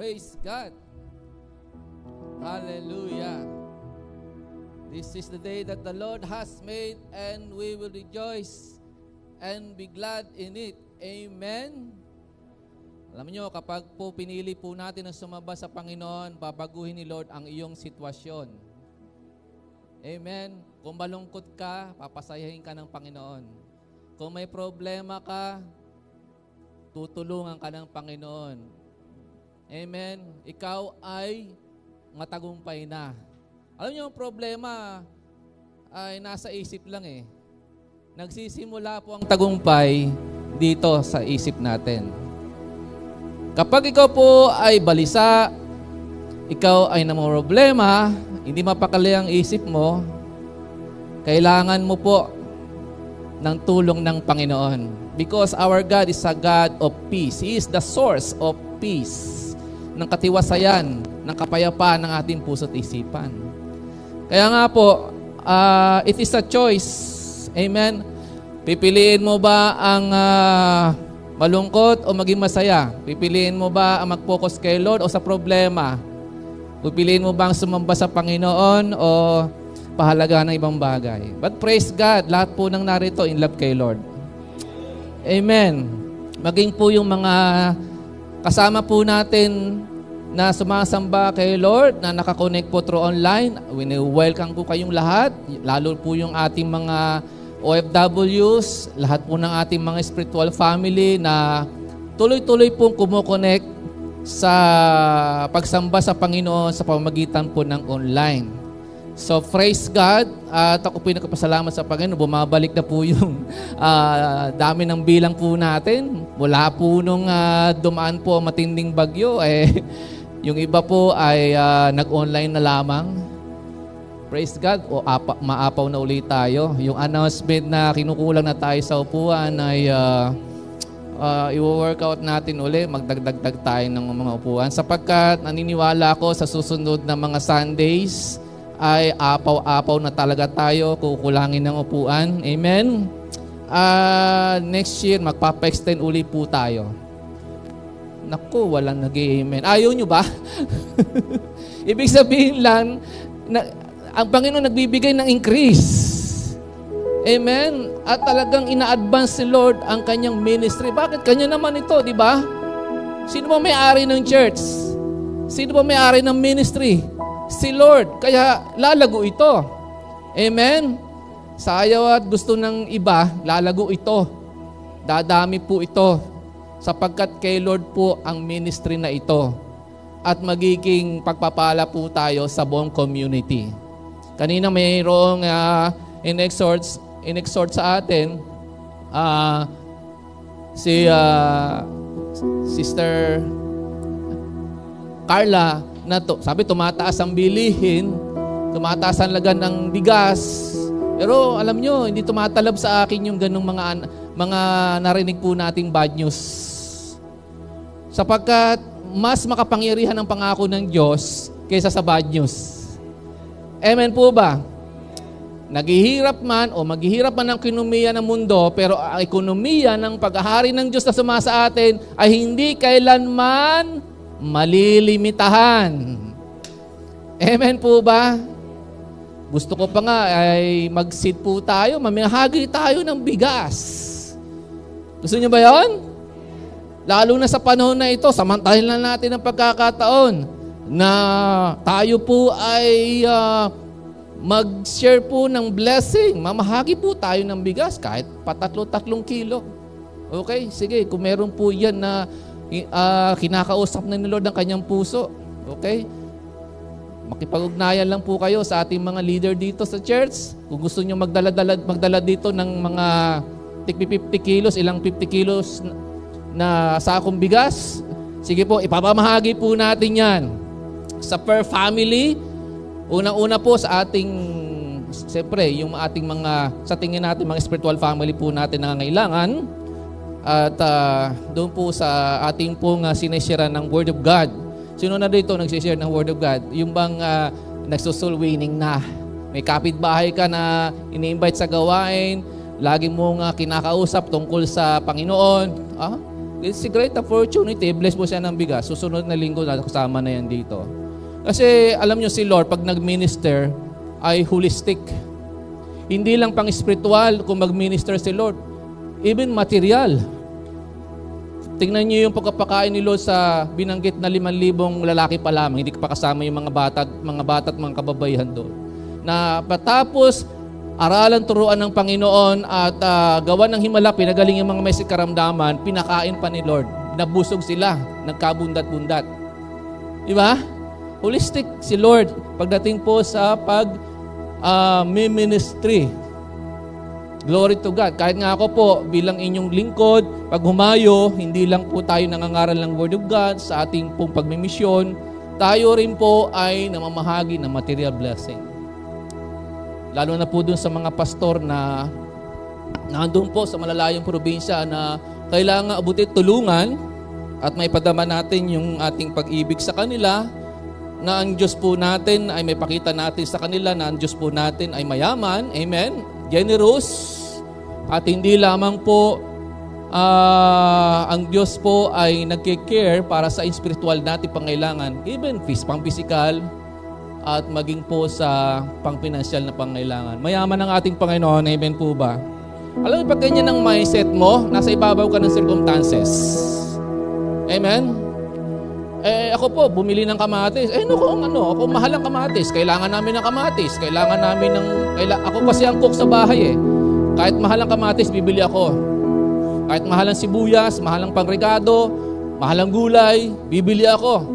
Praise God. Hallelujah. This is the day that the Lord has made, and we will rejoice and be glad in it. Amen. Alam niyo, kapag po pinili po natin na sumamba sa Panginoon, babaguhin ni Lord ang iyong sitwasyon. Amen. Kung malungkot ka, papasayahin ka ng Panginoon. Kung may problema ka, tutulungan ka ng Panginoon. Amen. Ikaw ay matagumpay na. Alam niyo, ang problema ay nasa isip lang eh. Nagsisimula po ang tagumpay dito sa isip natin. Kapag ikaw po ay balisa, ikaw ay namumroblema, hindi mapakali ang isip mo, kailangan mo po ng tulong ng Panginoon. Because our God is a God of peace. He is the source of peace, ng katiwasayan, ng kapayapaan ng ating puso't isipan. Kaya nga po, it is a choice. Amen. Pipiliin mo ba ang malungkot o maging masaya? Pipiliin mo ba ang mag-focus kay Lord o sa problema? Pipiliin mo ba ang sumamba sa Panginoon o pahalaga ng ibang bagay? But praise God, lahat po ng narito in love kay Lord. Amen. Maging po yung mga kasama po natin na sumasamba kay Lord, na nakakonect po through online, welcome po kayong lahat, lalo po yung ating mga OFWs, lahat po ng ating mga spiritual family na tuloy-tuloy pong kumukonect sa pagsamba sa Panginoon sa pamamagitan po ng online. So praise God, at ako po nagpapasalamat sa Panginoon, bumabalik na po yung dami ng bilang po natin. Mula po nung dumaan po matinding bagyo, yung iba po ay nag-online na lamang. Praise God, maapaw na ulit tayo. Yung announcement na kinukulang na tayo sa upuan ay i-workout natin uli, magdagdag tayo ng mga upuan. Sapagkat naniniwala ako sa susunod na mga Sundays, ay apaw-apaw na talaga tayo, kukulangin ng upuan. Amen? Next year, magpapa-extend uli po tayo. Naku, walang nag-amen. Ayaw nyo ba? Ibig sabihin lang, ang Panginoon nagbibigay ng increase. Amen? At talagang ina-advance si Lord ang kanyang ministry. Bakit? Kanya naman ito, di ba? Sino ba may-ari ng church? Sino ba may-ari ng ministry? Si Lord. Kaya lalago ito. Amen? Sa ayaw at gusto ng iba, lalago ito. Dadami po ito. Sapagkat kay Lord po ang ministry na ito. At magiging pagpapala po tayo sa buong community. Kanina mayroong in-exhort sa atin si Sister Carla na sabi tumataas ang bilihin, tumataas ang lagan ng bigas. Pero alam nyo, hindi tumatalab sa akin yung ganung mga narinig po nating bad news. Sapagkat mas makapangyarihan ang pangako ng Diyos kaysa sa bad news. Amen po ba? Naghihirap man o maghihirap man ang ekonomiya ng mundo, pero ang ekonomiya ng paghahari ng Diyos na sumasa atin ay hindi kailanman malilimitahan. Amen po ba? Gusto ko pa nga ay mag-seed po tayo, mamahagi tayo ng bigas. Gusto niyo ba yon? Lalo na sa panahon na ito, samantahin lang natin ang pagkakataon na tayo po ay mag-share po ng blessing. Mamahagi po tayo ng bigas kahit patatlo-tatlong kilo. Okay? Sige, kung meron po yan na kinakausap na ni Lord ang kanyang puso. Okay? Makipag-ugnayan lang po kayo sa ating mga leader dito sa church. Kung gusto nyo magdala dito ng mga 50 kilos, ilang 50 kilos na sakong bigas, sige po, ipapamahagi po natin yan. Sa per family, unang-una po sa ating, siyempre, yung ating mga, sa tingin natin, mga spiritual family po natin na nangangailangan. At doon po sa ating pong sinishare ng Word of God. Sino na dito nagsishare ng Word of God? Yung bang nagsusoul winning na. May kapitbahay ka na ini-invite sa gawain, lagi mong kinakausap tungkol sa Panginoon. It's a great opportunity. Bless mo siya ng bigas. Susunod na linggo na kasama na yan dito. Kasi alam nyo si Lord, pag nag-minister, ay holistic. Hindi lang pang spiritual kung mag-minister si Lord. Even material. Tingnan nyo yung pagkapakain ni Lord sa binanggit na 5,000 lalaki pa lamang. Hindi pa kasama yung mga bata at mga kababaihan doon. Na patapos aralan, turuan ng Panginoon at gawa ng himala, pinagaling yung mga may karamdaman, pinakain pa ni Lord. Nabusog sila, nagkabundat-bundat. Di ba? Holistic si Lord pagdating po sa ministry. Glory to God. Kahit nga ako po, bilang inyong lingkod, pag humayo, hindi lang po tayo nangangaral ng Word of God sa ating pong pagmimisyon, tayo rin po ay namamahagi ng material blessing. Lalo na po dun sa mga pastor na nandun po sa malalayong probinsya na kailangan abutin tulungan at may padama natin yung ating pag-ibig sa kanila, na ang Diyos po natin ay may pakita natin sa kanila na ang Diyos po natin ay mayaman, amen, generous, at hindi lamang po ang Diyos po ay nagke-care para sa spiritual natin pangailangan, even pang-physical, at maging po sa pang-pinansyal na pangailangan. Mayaman ang ating Panginoon, amen po ba? Alam mo, pag ganyan ang mindset mo, nasa ibabaw ka ng circumstances. Amen? Ako po, bumili ng kamatis. Ako mahal ang kamatis. Kailangan namin ng kamatis. Ako kasi ang cook sa bahay eh. Kahit mahal ang kamatis, bibili ako. Kahit mahal ang sibuyas, mahal ang pangregado, mahal ang gulay, bibili ako.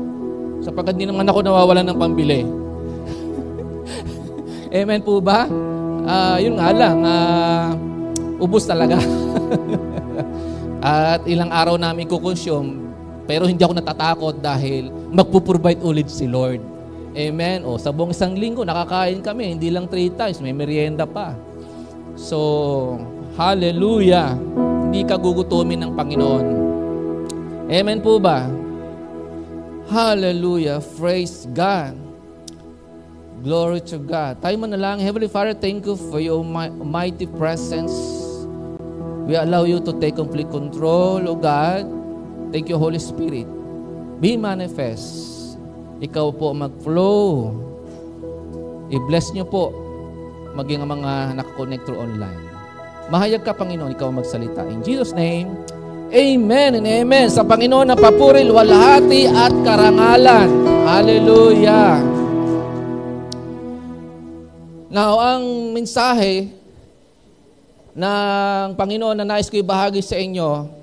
Sapagkat hindi naman ako nawawalan ng pambili. Amen po ba? Yun nga lang, ubos talaga. At ilang araw namin kukonsume, pero hindi ako natatakot dahil magpuprovide ulit si Lord. Amen? Sa buong isang linggo, nakakain kami, hindi lang 3 times, may merienda pa. So, hallelujah! Hindi ka gugutumin ng Panginoon. Amen po ba? Hallelujah! Praise God! Glory to God. Tayo manalangin. Heavenly Father, thank you for your mighty presence. We allow you to take complete control, O God. Thank you, Holy Spirit. Be manifest. Ikaw po mag-flow. I-bless niyo po maging ang mga nakakonect through online. Mahayag ka, Panginoon, ikaw magsalita. In Jesus' name, amen and amen. Sa Panginoon na papuri, luwalhati at karangalan. Hallelujah. Now, ang mensahe ng Panginoon na nais ko ibahagi sa inyo,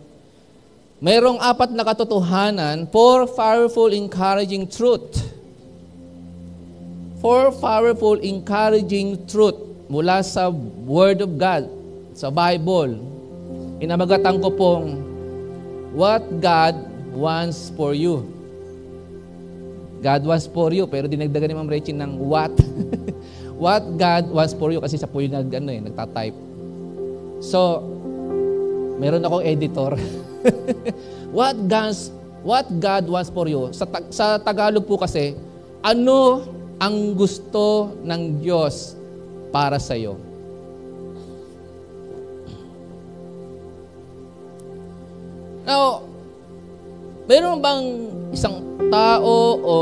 mayroong 4 na katotohanan, 4 powerful, encouraging truth. 4 powerful, encouraging truth mula sa Word of God, sa Bible. Inamagatan ko pong, what God wants for you. God wants for you, pero dinagdagan ni Ma'am Rachel ng what. What God wants for you, kasi sa po yung nagtatype. So, meron akong editor. What God wants for you. Sa Tagalog po kasi, ano ang gusto ng Diyos para sa iyo? Now, meron bang isang tao o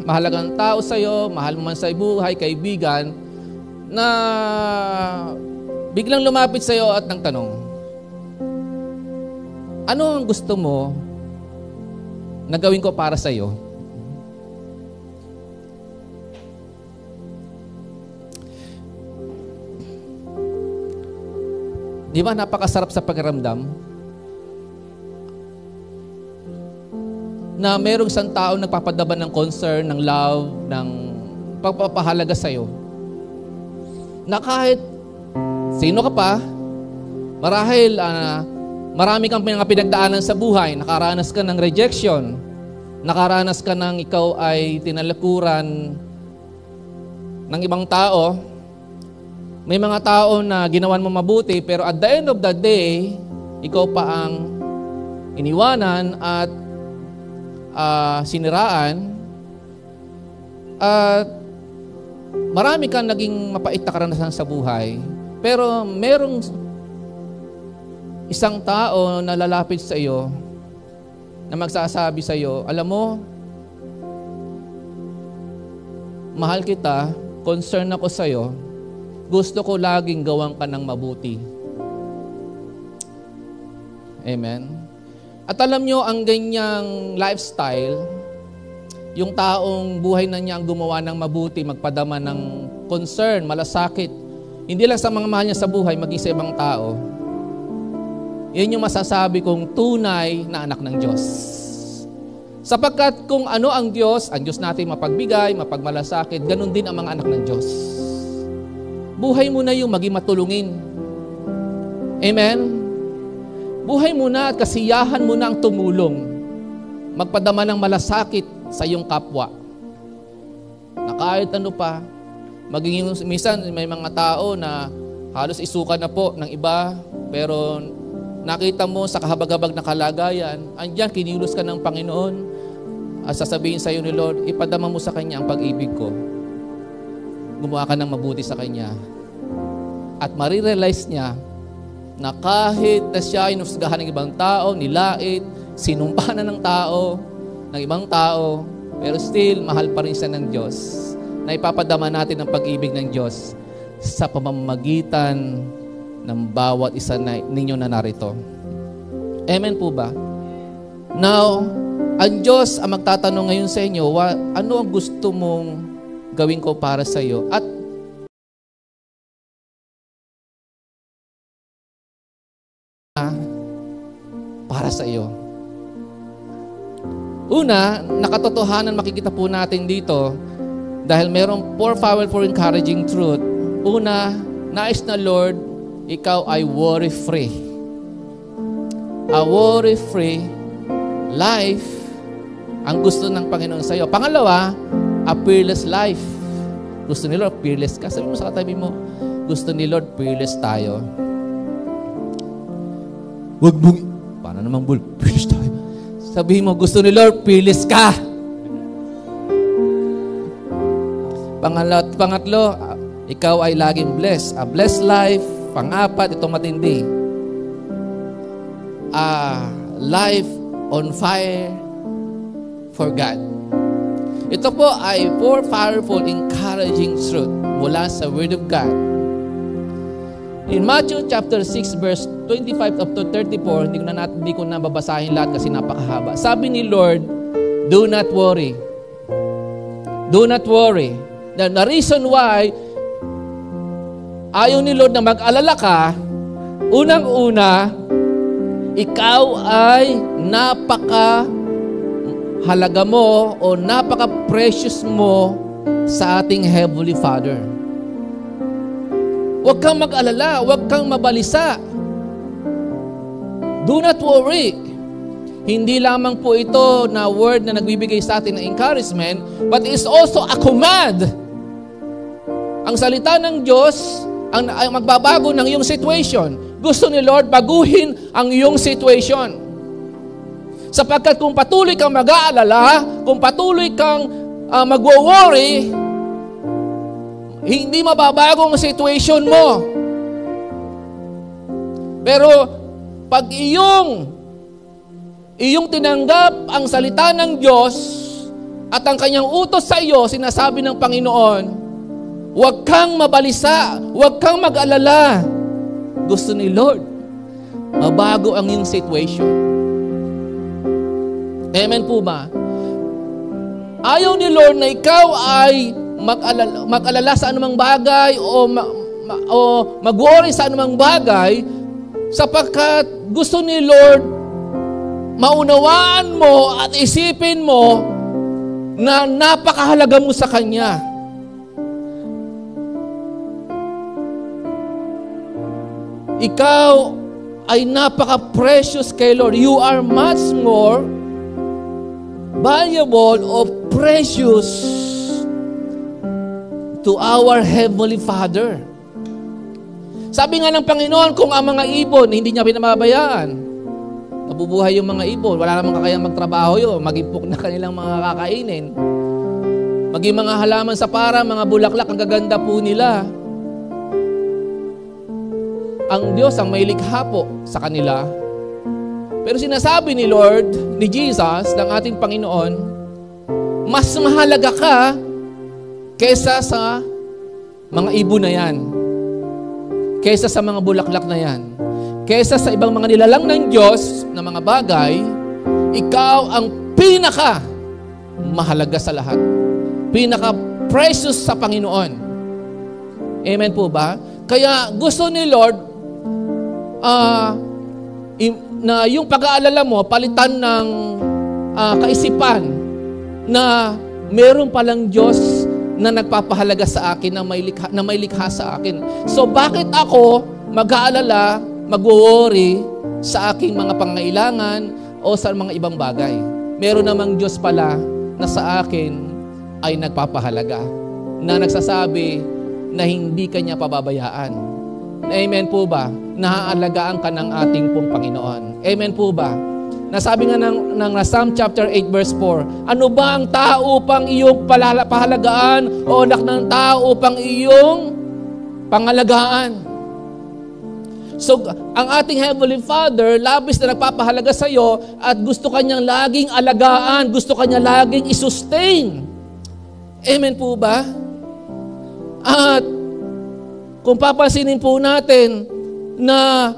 mahalagang tao sa iyo, mahal man sa buhay, kaibigan, na biglang lumapit sa iyo at nagtanong, ano ang gusto mo na gawin ko para sa iyo? Di ba napakasarap sa pakiramdam na merong isang tao nagpapadaban ng concern, ng love, ng pagpapahalaga sa iyo, na kahit sino ka pa, marahil marami kang mga pinagdaanan sa buhay, nakaranas ka ng rejection, nakaranas ka ng ikaw ay tinalikuran ng ibang tao, may mga tao na ginawan mo mabuti, pero at the end of the day, ikaw pa ang iniwanan at siniraan, at marami kang naging mapait na karanasan sa buhay, pero merong isang tao na lalapit sa iyo na magsasabi sa iyo, alam mo, mahal kita, concern ako sa iyo, gusto ko laging gawan ka ng mabuti. Amen. At alam nyo, ang ganyang lifestyle, yung taong buhay na niya ang gumawa ng mabuti, magpadama ng concern, malasakit, hindi lang sa mga mahal niya sa buhay, maging sa ibang tao, yun yung masasabi kong tunay na anak ng Diyos. Sapagkat kung ano ang Diyos natin mapagbigay, mapagmalasakit, ganun din ang mga anak ng Diyos. Buhay mo na yung maging matulungin. Amen? Buhay mo na at kasiyahan mo na ang tumulong. Magpadama ng malasakit sa iyong kapwa. Na kahit ano pa, maging minsan may mga tao na halos isuka na po ng iba, pero nakita mo sa kahabag-habag na kalagayan, andyan, kinilos ka ng Panginoon, at sasabihin sa iyo ni Lord, ipadama mo sa Kanya ang pag-ibig ko. Gumawa ka ng mabuti sa Kanya. At marirealize niya na kahit na siya inusgahan ng ibang tao, nilait, sinumpa na ng tao, ng ibang tao, pero still, mahal pa rin siya ng Diyos. Na ipapadama natin ang pag-ibig ng Diyos sa pamamagitan ng bawat isa na ninyo na narito. Amen po ba? Now, ang Diyos ang magtatanong ngayon sa inyo, ano ang gusto mong gawin ko para sa iyo? At para sa iyo. Una, nakatotohanan makikita po natin dito dahil mayroong 4 powerful encouraging truth. Una, nais na Lord, ikaw ay worry-free. A worry-free life ang gusto ng Panginoon sa iyo. Pangalawa, a fearless life. Gusto ni Lord, fearless ka. Sabi mo sa katabi mo, gusto ni Lord, fearless tayo. Wag mong, paano naman bul? Fearless tayo. Sabihin mo, gusto ni Lord, fearless ka. Pangatlo, ikaw ay laging blessed. A blessed life. Pang-apat, itong matindi. A life on fire for God. Ito po ay 4 powerful, encouraging truth mula sa Word of God. In Matthew chapter 6 verse 25 up to 34, hindi ko na babasahin lahat kasi napakahaba. Sabi ni Lord, do not worry. Do not worry. The reason why ayaw ni Lord na mag-alala ka, unang-una, ikaw ay napaka-halaga mo o napaka-precious mo sa ating Heavenly Father. Huwag kang mag-alala, huwag kang mabalisa. Do not worry. Hindi lamang po ito na word na nagbibigay sa atin ng encouragement, but it is also a command. Ang salita ng Diyos ang magbabago ng iyong situation. Gusto ni Lord baguhin ang iyong situation. Sapagkat kung patuloy kang mag-aalala, kung patuloy kang magwo-worry, hindi mababago ang situation mo. Pero pag iyong tinanggap ang salita ng Diyos at ang kanyang utos sa iyo, sinasabi ng Panginoon, huwag kang mabalisa, huwag kang mag-alala. Gusto ni Lord, mabago ang iyong situation. Amen po ba? Ayaw ni Lord na ikaw ay mag-alala sa anumang bagay o mag-worry sa anumang bagay sapagkat gusto ni Lord maunawaan mo at isipin mo na napakahalaga mo sa Kanya. Ikaw ay napaka-precious kay Lord. You are much more valuable or precious to our Heavenly Father. Sabi nga ng Panginoon, kung ang mga ibon, hindi niya pinamabayaan. Nabubuhay yung mga ibon, wala namang kakayang magtrabaho yun, mag-ipok na kanilang mga kakainin. Maging mga halaman sa para, mga bulaklak, ang gaganda po nila. Ang Diyos ang may likha po sa kanila. Pero sinasabi ni Lord, ni Jesus, ng ating Panginoon, mas mahalaga ka kaysa sa mga ibon na yan. Kaysa sa mga bulaklak na yan. Kaysa sa ibang mga nilalang ng Diyos na mga bagay, ikaw ang pinaka mahalaga sa lahat. Pinaka precious sa Panginoon. Amen po ba? Kaya gusto ni Lord na yung pag-aalala mo palitan ng kaisipan na meron palang Diyos na nagpapahalaga sa akin, na may likha sa akin. So bakit ako mag-aalala, mag-worry sa aking mga pangailangan o sa mga ibang bagay? Meron namang Diyos pala na sa akin ay nagpapahalaga, na nagsasabi na hindi kanya pababayaan. Amen po ba? Naaalagaan ka ng ating pong Panginoon. Amen po ba? Nasabi nga ng Psalm chapter 8 verse 4, ano ba ang tao upang iyong pahalagaan o anak ng tao upang iyong pangalagaan? So, ang ating Heavenly Father, labis na nagpapahalaga sa iyo at gusto kanyang laging alagaan, gusto kanyang laging isustain. Amen po ba? At kung papansinin po natin na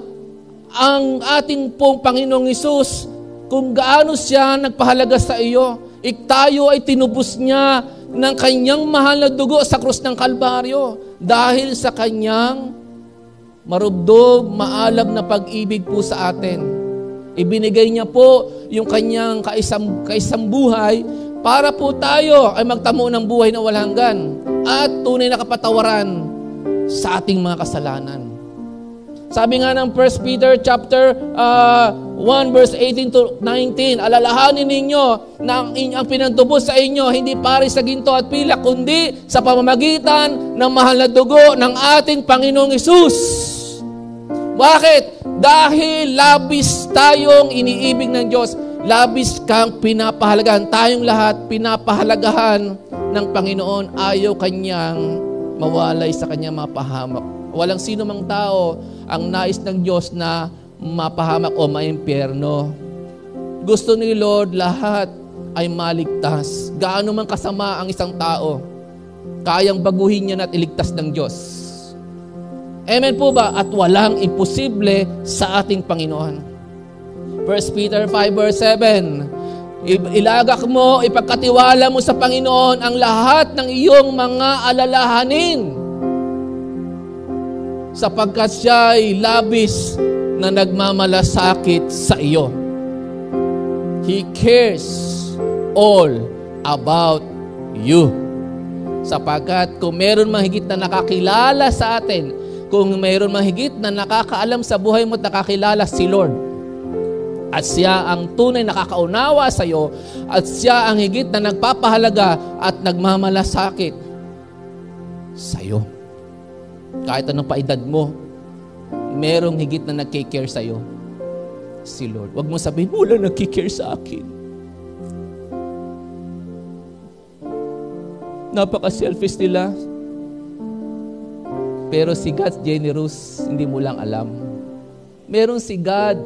ang ating pong Panginoong Hesus, kung gaano siya nagpahalaga sa iyo, tayo ay tinubos niya ng kanyang mahal na dugo sa krus ng Kalbaryo dahil sa kanyang marubdob, maalab na pag-ibig po sa atin. Ibinigay niya po yung kanyang kaisang buhay para po tayo ay magtamo ng buhay na walang hanggan at tunay na kapatawaran sa ating mga kasalanan. Sabi nga ng 1 Peter chapter 1 verse 18 to 19, alalahanin ninyo na ang pinantubos sa inyo hindi pare sa ginto at pilak, kundi sa pamamagitan ng mahal na dugo ng ating Panginoong Hesus. Bakit? Dahil labis tayong iniibig ng Diyos, labis kang pinapahalagahan. Tayong lahat pinapahalagahan ng Panginoon, ayaw kanyang mawalay sa kanyang mapahamak. Walang sino mang tao ang nais ng Diyos na mapahamak o maimpyerno. Gusto ni Lord lahat ay maligtas. Gaano man kasama ang isang tao, kayang baguhin niya at iligtas ng Diyos. Amen po ba? At walang imposible sa ating Panginoon. 1 Peter 5 verse 7, ilagak mo, ipagkatiwala mo sa Panginoon ang lahat ng iyong mga alalahanin, sapagkat siya ay labis na nagmamalasakit sa iyo. He cares all about you. Sapagkat kung meron mahigit na nakakilala sa atin, kung meron mahigit na nakakaalam sa buhay mo at nakakilala si Lord, at siya ang tunay nakakaunawa sa iyo, at siya ang higit na nagpapahalaga at nagmamalasakit sa iyo. Kahit anong paedad mo, merong higit na nagkikare sa iyo, si Lord. Huwag mo sabihin, wala nagkikare sa akin. Napaka-selfish nila. Pero si God's generous, hindi mo lang alam. Meron si God,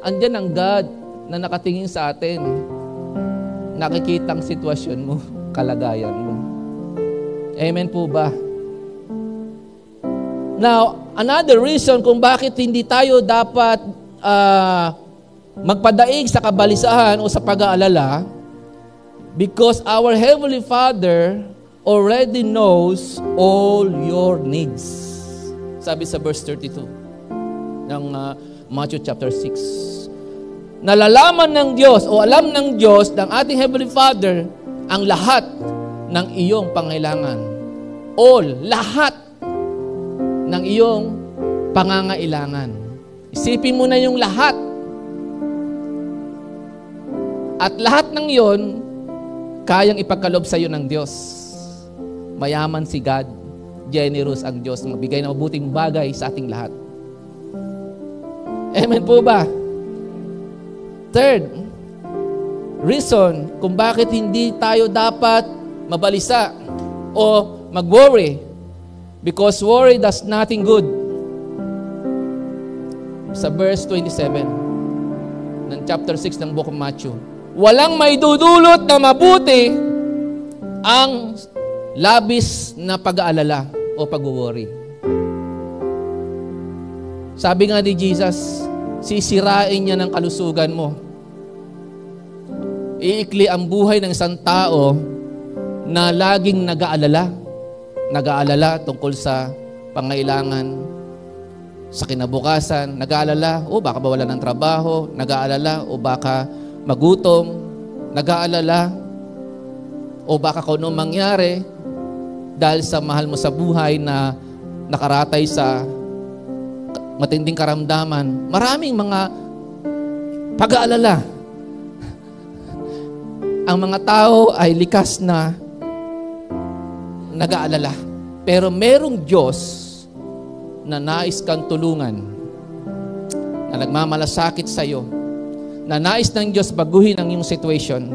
andyan ang God na nakatingin sa atin. Nakikita ang sitwasyon mo, kalagayan mo. Amen po ba? Now, another reason kung bakit hindi tayo dapat magpadaig sa kabalisahan o sa pag-aalala, because our Heavenly Father already knows all your needs. Sabi sa verse 32 ng Matthew chapter 6. Nalalaman ng Diyos o alam ng Diyos ng ating Heavenly Father ang lahat ng iyong pangailangan. All, lahat ng iyong pangangailangan. Isipin mo na yung lahat. At lahat ng iyon, kayang ipagkaloob sa iyo ng Diyos. Mayaman si God, generous ang Diyos, magbigay ng mabuting bagay sa ating lahat. Amen po ba? Third reason kung bakit hindi tayo dapat mabalisa o mag-worry, because worry does nothing good. Sa verse 27, ng chapter 6 ng Book of Matthew. Walang maidudulot na mabuti ang labis na pag-aalala o pag-worry. Sabi nga ni Jesus, sisirain niya ng kalusugan mo. Iikli ang buhay ng isang tao na laging nag-aalala. Nag-aalala tungkol sa pangailangan sa kinabukasan. Nag-aalala, baka mawalan ng trabaho. Nag-aalala, baka magutom. Nag-aalala, baka kung anong mangyari dahil sa mahal mo sa buhay na nakaratay sa matinding karamdaman. Maraming mga pag-aalala. Ang mga tao ay likas na nag-aalala. Pero merong Diyos na nais kang tulungan, na nagmamalasakit sa iyo, na nais ng Diyos baguhin ang iyong situation.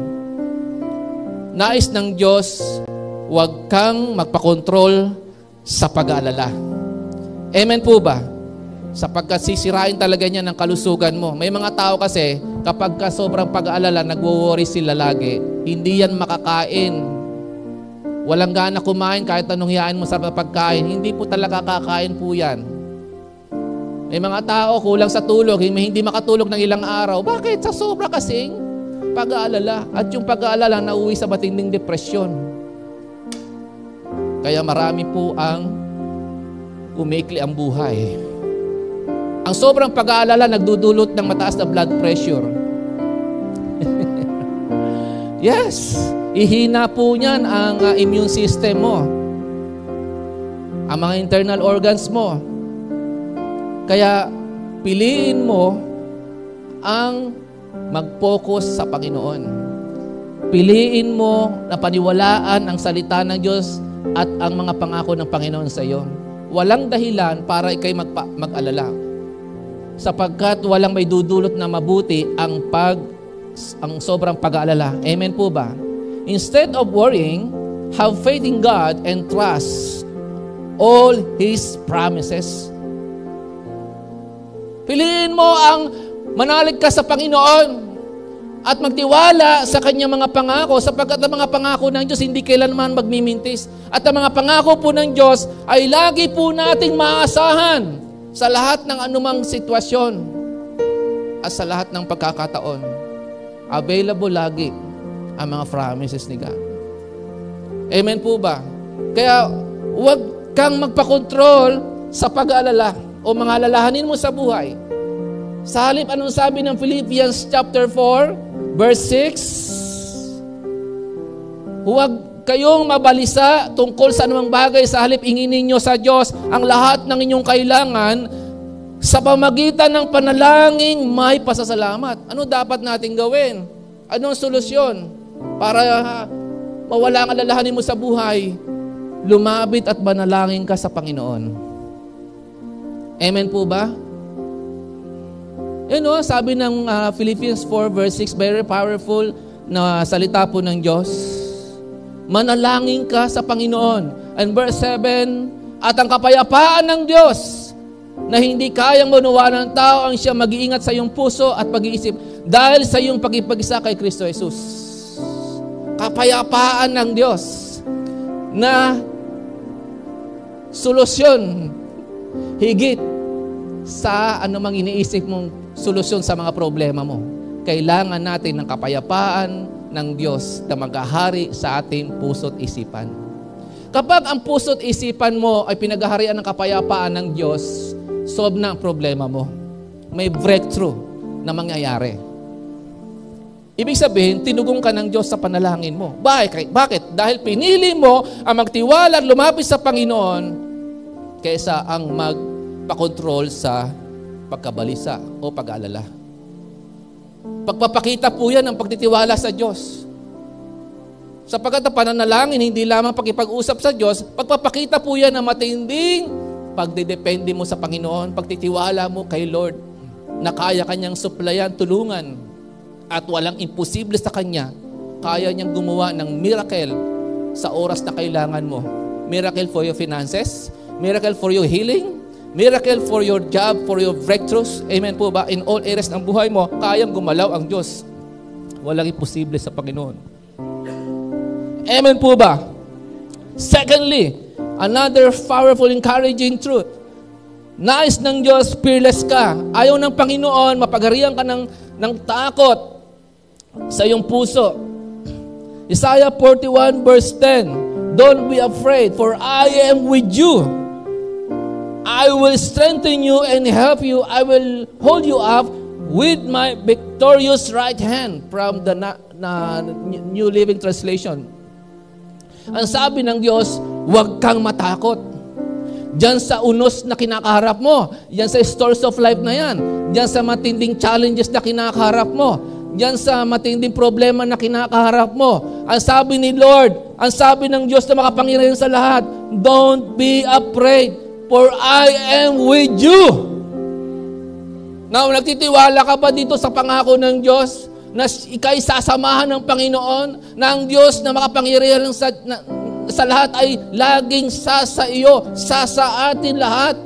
Nais ng Diyos, huwag kang magpakontrol sa pag-aalala. Amen po ba? Sapagkat sisirain talaga niya ng kalusugan mo. May mga tao kasi, kapag ka sobrang pag-aalala, nagwo-worry sila lagi, hindi yan makakain. Walang gana kumain kahit anong hiyain mo sa pagkain. Hindi po talaga kakain po yan. May mga tao kulang sa tulog, hindi makatulog ng ilang araw. Bakit? Sa sobra kasing pag-aalala. At yung pag-aalala nauwi sa matinding depresyon. Kaya marami po ang umikli ang buhay. Ang sobrang pag-aalala nagdudulot ng mataas na blood pressure. Yes, ihina po niyan ang immune system mo. Ang mga internal organs mo. Kaya piliin mo ang mag-focus sa Panginoon. Piliin mo na paniwalaan ang salita ng Diyos at ang mga pangako ng Panginoon sa iyo. Walang dahilan para ikay mag-alala. Sapagkat walang may dudulot na mabuti ang sobrang pag-aalala. Amen po ba? Instead of worrying, have faith in God and trust all His promises. Piliin mo ang manalig ka sa Panginoon at magtiwala sa Kanyang mga pangako, sapagkat ang mga pangako ng Diyos hindi kailanman magmimintis. At ang mga pangako po ng Diyos ay lagi po nating maaasahan sa lahat ng anumang sitwasyon at sa lahat ng pagkakataon. Available lagi ang mga promises ni God. Amen po ba? Kaya huwag kang magpakontrol sa pag-aalala o mga alalahanin mo sa buhay. Sa halip, anong sabi ng Philippians chapter 4, verse 6? Huwag kayong mabalisa tungkol sa anumang bagay, sa halip inginin ninyo sa Diyos ang lahat ng inyong kailangan sa pamagitan ng panalangin may pasasalamat. Ano dapat natin gawin? Anong solusyon para mawala ang alalahanin mo sa buhay? Lumapit at manalangin ka sa Panginoon. Amen po ba? Sabi ng Philippians 4 verse 6, very powerful na salita po ng Diyos. Manalangin ka sa Panginoon. And verse 7, at ang kapayapaan ng Diyos na hindi kayang maunawaan ng tao ang siya mag-iingat sa iyong puso at pag-iisip dahil sa iyong pag-ipag-isa kay Kristo Jesus. Kapayapaan ng Diyos na solusyon higit sa anumang iniisip mong solusyon sa mga problema mo. Kailangan natin ng kapayapaan ng Diyos na maghahari sa ating puso't isipan. Kapag ang puso't isipan mo ay pinaghaharian ng kapayapaan ng Diyos, solve na ang problema mo. May breakthrough na mangyayari. Ibig sabihin, tinugong ka ng Diyos sa panalangin mo. Bakit? Dahil pinili mo ang magtiwala at lumapit sa Panginoon kaysa ang magpakontrol sa pagkabalisa o pag-aalala. Pagpapakita po yan ang pagtitiwala sa Diyos. Sapagkat ang pananalangin, hindi lamang pakipag-usap sa Diyos, pagpapakita po yan ang matinding pagdedepende mo sa Panginoon, pagtitiwala mo kay Lord, na kaya Kanyang suplayan, tulungan, at walang imposible sa Kanya. Kaya Niyang gumawa ng miracle sa oras na kailangan mo. Miracle for your finances, miracle for your healing, Miracle for your job, for your breakthroughs. Amen po ba? In all areas ng buhay mo, kayang gumalaw ang Diyos. Walang imposible sa Panginoon. Amen po ba? Secondly, another powerful, encouraging truth. Nais ng Diyos, fearless ka. Ayaw ng Panginoon, mapagarihan ka ng takot sa iyong puso. Isaiah 41 verse 10, don't be afraid, for I am with you. I will strengthen you and help you. I will hold you up with my victorious right hand, from the New Living Translation. Ang sabi ng Diyos, huwag kang matakot. Diyan sa unos na kinakaharap mo, diyan sa stores of life na yan, diyan sa matinding challenges na kinakaharap mo, diyan sa matinding problema na kinakaharap mo. Ang sabi ni Lord, ang sabi ng Diyos na makapangyarihan sa lahat, don't be afraid, for I am with you. Now, nagtitiwala ka ba dito sa pangako ng Diyos na ika'y sasamahan ng Panginoon, na ang Diyos na makapangyarihan sa lahat ay laging sa iyo, sa atin lahat?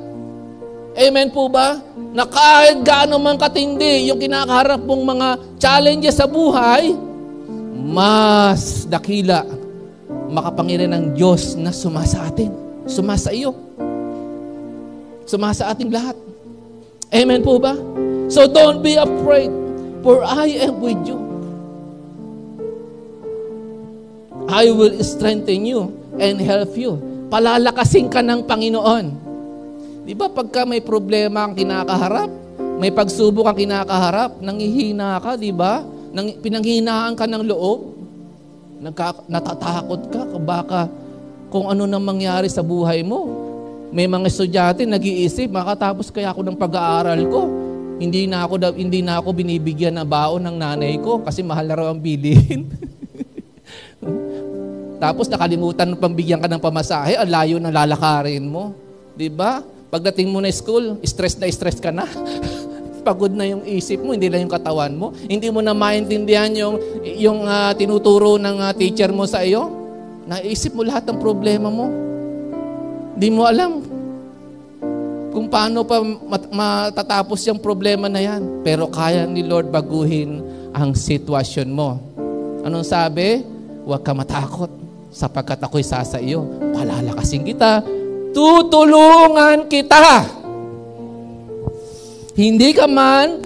Amen po ba? Na kahit gaano man katindi yung kinakaharap mong mga challenges sa buhay, mas dakila makapangyarihan ng Diyos na sumasa atin, sumasa iyo, sumasa ating lahat. Amen po ba? So don't be afraid, for I am with you. I will strengthen you and help you. Palalakasin ka ng Panginoon. Di ba pagka may problema kang kinakaharap, may pagsubok kang kinakaharap, nangihina ka, di ba? Pinanghihinaan ka ng loob, natatakot ka, baka kung ano nang mangyari sa buhay mo. May mga estudyante nag-iisip, makatapos kaya ako ng pag-aaral ko. Hindi na ako binibigyan ng baon ng nanay ko kasi mahal na raw ang bilihin. Tapos nakalimutan pambigyan ka ng pamasahe, ang layo na lalakarin mo. 'Di ba? Pagdating mo na school, stress ka na. Pagod na yung isip mo, hindi lang yung katawan mo. Hindi mo na maintindihan yung tinuturo ng teacher mo sa iyo. Naisip mo lahat ng problema mo. Di mo alam kung paano pa matatapos yung problema na yan. Pero kaya ni Lord baguhin ang sitwasyon mo. Anong sabi? Huwag ka matakot sapagkat ako'y sasa iyo. Palalakasin kita. Tutulungan kita. Hindi ka man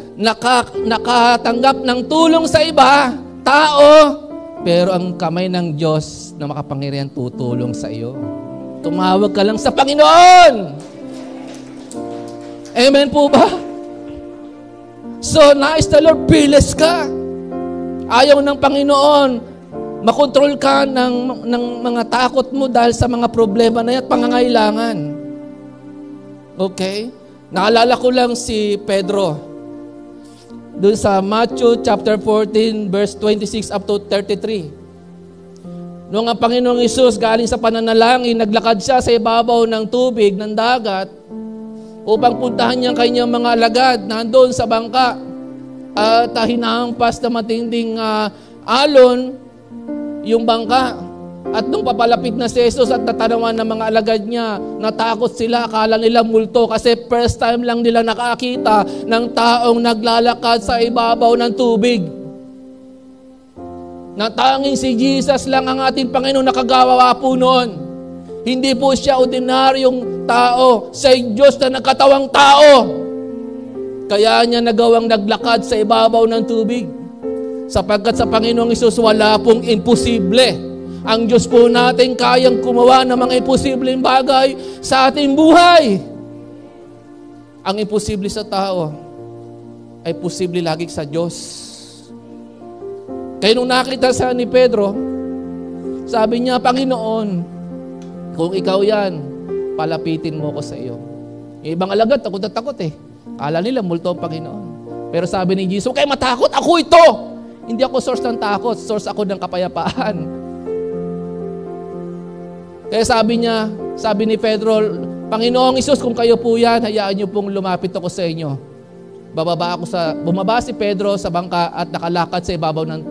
nakatanggap ng tulong sa iba, tao, pero ang kamay ng Diyos na makapangyarihan tutulong sa iyo. Tumawag ka lang sa Panginoon. Amen po ba? So, nais the Lord, fearless ka. Ayaw ng Panginoon, makontrol ka ng mga takot mo dahil sa mga problema na yan at pangangailangan. Okay? Naalala ko lang si Pedro. Doon sa Matthew chapter 14, verse 26 up to 33. Noong ang Panginoong Hesus galing sa pananalangin, naglakad siya sa ibabaw ng tubig, ng dagat, upang puntahan niya kanyang mga alagad nandoon sa bangka. At hinahampas na matinding alon yung bangka. At nung papalapit na si Jesus at natanawan ng mga alagad niya, natakot sila, akala nila multo kasi first time lang nila nakakita ng taong naglalakad sa ibabaw ng tubig. Na tanging si Jesus lang ang ating Panginoon nakagawa po noon. Hindi po siya ordinaryong tao, siya Diyos na nagkatawang tao. Kaya niya nagawang naglakad sa ibabaw ng tubig. Sapagkat sa Panginoong Hesus wala pong imposible. Ang Diyos po natin kayang gumawa ng mga imposibleng bagay sa ating buhay. Ang imposible sa tao ay posible lagi sa Diyos. Kaya nung nakita sa ni Pedro, sabi niya, Panginoon, kung ikaw yan, palapitin mo ko sa iyo. Yung ibang alagad, takot na takot eh. Kala nila, multo ang Panginoon. Pero sabi ni Jesus, kaya matakot, ako ito! Hindi ako source ng takot, source ako ng kapayapaan. Kaya sabi ni Pedro, Panginoong Hesus, kung kayo po yan, hayaan niyo pong lumapit ako sa inyo. Bumaba si Pedro sa bangka at nakalakad sa ibabaw ng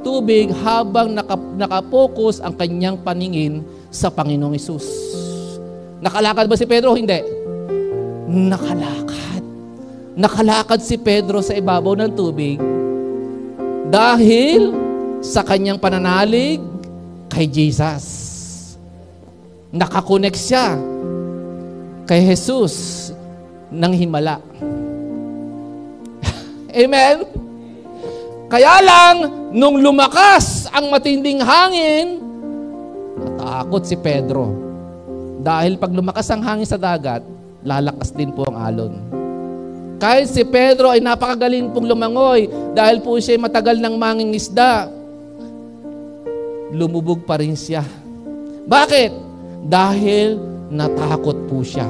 tubig habang nakapokus ang kanyang paningin sa Panginoong Hesus. Nakalakad ba si Pedro? Hindi. nakalakad. Nakalakad si Pedro sa ibabaw ng tubig dahil sa kanyang pananalig kay Jesus. Nakakonek siya kay Jesus ng himala. Amen? Kaya lang, nung lumakas ang matinding hangin, natakot si Pedro. Dahil pag lumakas ang hangin sa dagat, lalakas din po ang alon. Kahit si Pedro ay napakagaling pong lumangoy, dahil po siya matagal ng mangingisda, lumubog pa rin siya. Bakit? Dahil natakot po siya.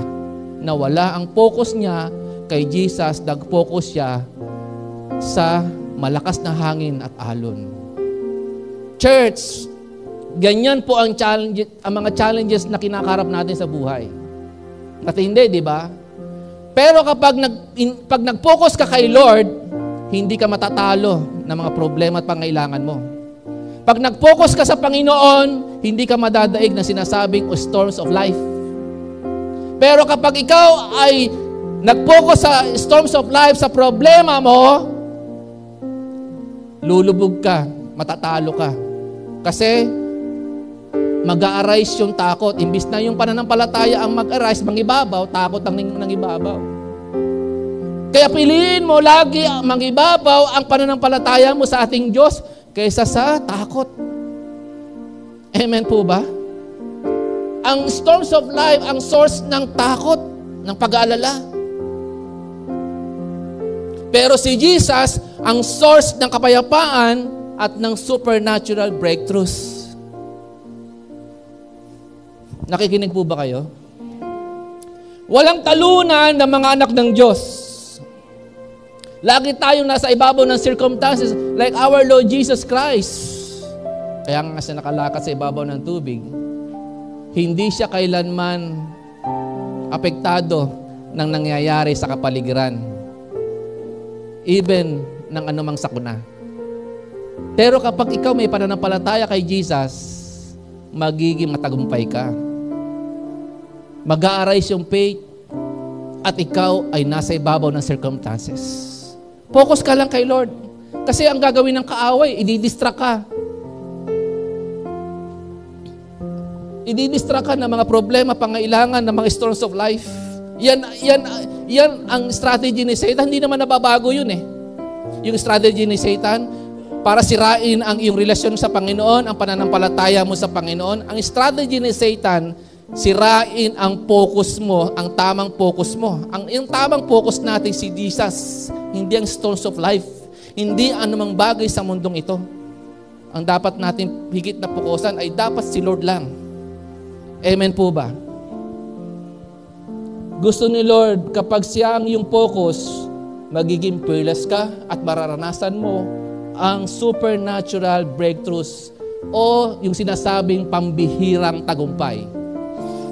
Nawala ang focus niya kay Jesus, nag-focus siya sa malakas na hangin at alon. Church, ganyan po ang mga challenges na kinakarap natin sa buhay. Matindi, di ba? Pero kapag pag nag-focus ka kay Lord, hindi ka matatalo ng mga problema at pangailangan mo. Pag nag-focus ka sa Panginoon, hindi ka madadaig na sinasabing storms of life. Pero kapag ikaw ay nag-focus sa storms of life, sa problema mo, lulubog ka, matatalo ka. Kasi mag-a-arise yung takot. Imbis na yung pananampalataya ang mag-arise, mangibabaw, takot ang nangibabaw. Kaya piliin mo lagi mangibabaw ang pananampalataya mo sa ating Diyos kaysa sa takot. Amen po ba? Ang storms of life, ang source ng takot, ng pag-aalala. Pero si Jesus, ang source ng kapayapaan at ng supernatural breakthroughs. Nakikinig po ba kayo? Walang talunan ng mga anak ng Diyos. Lagi tayong nasa ibabaw ng circumstances like our Lord Jesus Christ. Kaya nga siya nakalakad sa ibabaw ng tubig. Hindi siya kailanman apektado ng nangyayari sa kapaligiran. Even ng anumang sakuna. Pero kapag ikaw may pananampalataya kay Jesus, magiging matagumpay ka. Mag-a-arise yung faith at ikaw ay nasa ibabaw ng circumstances. Focus ka lang kay Lord. Kasi ang gagawin ng kaaway, ididistract ka. Ididistract ka ng mga problema, pangailangan, ng mga storms of life. Yan ang strategy ni Satan. Hindi naman nababago yun eh. Yung strategy ni Satan para sirain ang iyong relasyon sa Panginoon, ang pananampalataya mo sa Panginoon. Ang strategy ni Satan, sirain ang focus mo, ang tamang focus mo. Yung tamang focus natin si Jesus, hindi ang storms of life, hindi anumang bagay sa mundong ito. Ang dapat natin higit na fokusan ay dapat si Lord lang. Amen po ba? Gusto ni Lord, kapag siya ang iyong focus, magiging fearless ka at mararanasan mo ang supernatural breakthroughs o yung sinasabing pambihirang tagumpay.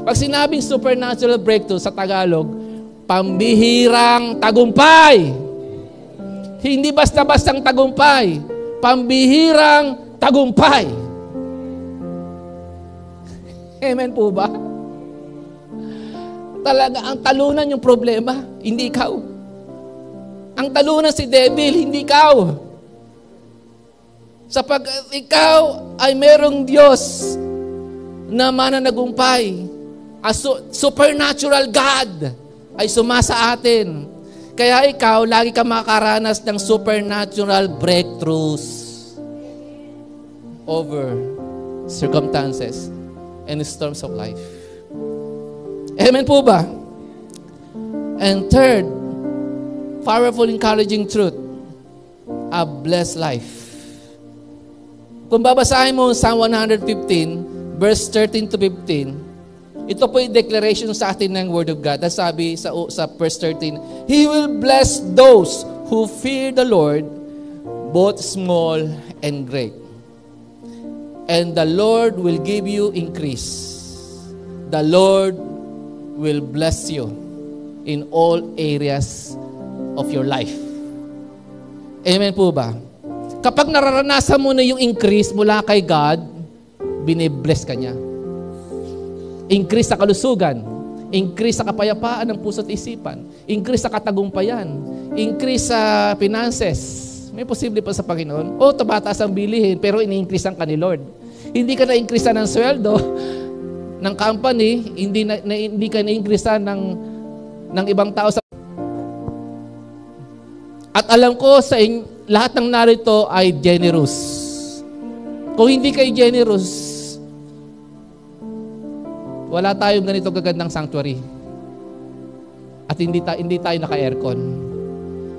Pag sinabing supernatural breakthrough sa Tagalog, pambihirang tagumpay. Hindi basta-bastang tagumpay, pambihirang tagumpay. Amen po ba? Talaga, ang talunan yung problema, hindi ikaw. Ang talunan si devil, hindi ikaw. Sapagkat ikaw ay merong Diyos na mananagumpay. A supernatural God ay sumasa atin. Kaya ikaw, lagi ka makakaranas ng supernatural breakthroughs over circumstances and storms of life. Amen po ba? And third, powerful, encouraging truth, a blessed life. Kung babasahin mo Psalm 115, verse 13 to 15, ito po yung declaration sa atin ng Word of God. Sabi sa verse 13, He will bless those who fear the Lord, both small and great. And the Lord will give you increase. The Lord will bless you in all areas of your life. Amen po ba? Kapag nararanasan mo na yung increase mula kay God, binibless ka niya. Increase sa kalusugan, Increase sa kapayapaan ng puso at isipan. Increase sa katagumpayan. Increase sa finances. May posible pa sa Panginoon. O, tumataas ang bilihin, pero ini-increase ang ni Lord. Hindi ka na-increase ng sweldo ng company, hindi ka na-increase ng ibang tao. At alam ko sa lahat ng narito ay generous. Kung hindi kayo generous, wala tayong ganito gagandang sanctuary. At hindi tayo naka-aircon.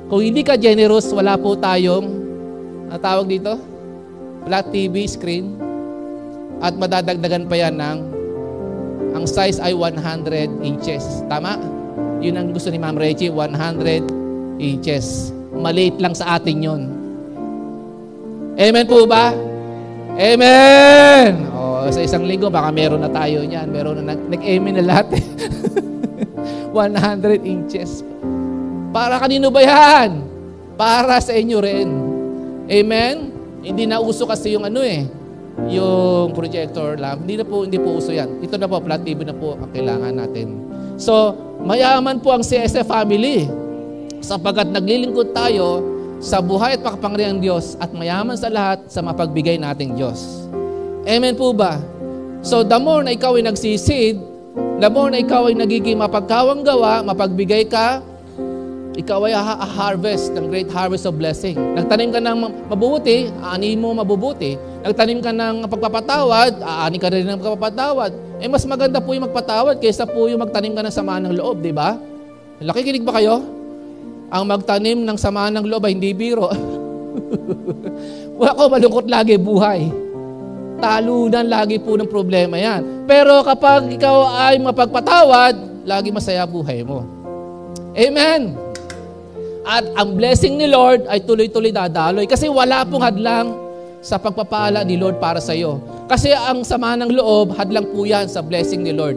Kung hindi ka generous, wala po tayong, tawag dito? Flat TV screen. At madadagdagan pa yan ang size ay 100 inches. Tama? Yun ang gusto ni Ma'am Reggie, 100 inches. Maliit lang sa atin yun. Amen po ba? Amen! Sa isang linggo, baka meron na tayo niyan. Meron na nag-amen na lahat. 100 inches. Para kanino ba yan? Para sa inyo rin. Amen? Hindi na uso kasi yung yung projector lamp. Hindi po uso yan. Ito na po, flat TV na po ang kailangan natin. So, mayaman po ang CSF family. Sapagkat naglilingkod tayo sa buhay at makapangyarihang Diyos at mayaman sa lahat sa mapagbigay nating Diyos. Amen po ba? So, the more na ikaw ay nagsisid, the more na ikaw ay nagiging mapagkawang gawa, mapagbigay ka, ikaw ay harvest, ng great harvest of blessing. Nagtanim ka ng mabubuti, aani mo mabubuti. Nagtanim ka ng pagpapatawad, aani ka rin ng pagpapatawad. Mas maganda po yung magpatawad kaysa po yung magtanim ka ng samaan ng loob, di ba? Nakikinig ba kayo? Ang magtanim ng samaan ng loob ay hindi biro. Wala ko, malungkot lagi buhay. Talunan lagi po ng problema yan. Pero kapag ikaw ay mapagpatawad, lagi masaya buhay mo. Amen! At ang blessing ni Lord ay tuloy-tuloy dadaloy. Kasi wala pong hadlang sa pagpapala ni Lord para sa iyo. Kasi ang sama ng loob, hadlang po yan sa blessing ni Lord.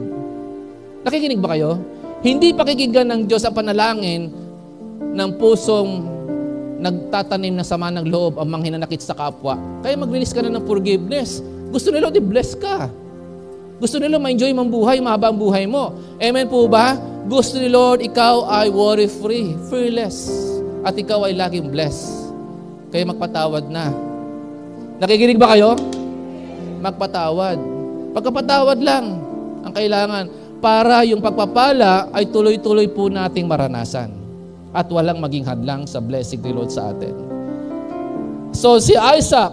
Nakikinig ba kayo? Hindi pakikinggan ng Diyos ang panalangin ng pusong nagtatanim ng sama ng loob ang manghinanakit sa kapwa. Kaya mag-release ka na ng forgiveness. Gusto nila i-bless ka. Gusto nila ma-enjoy mong buhay, mahaba ang buhay mo. Amen po ba? Gusto ni Lord, ikaw ay worry-free, fearless. At ikaw ay laging blessed. Kaya magpatawad na. Nakikinig ba kayo? Magpatawad. Pagkapatawad lang ang kailangan para yung pagpapala ay tuloy-tuloy po nating maranasan. At walang maging hadlang sa blessing ni Lord sa atin. So si Isaac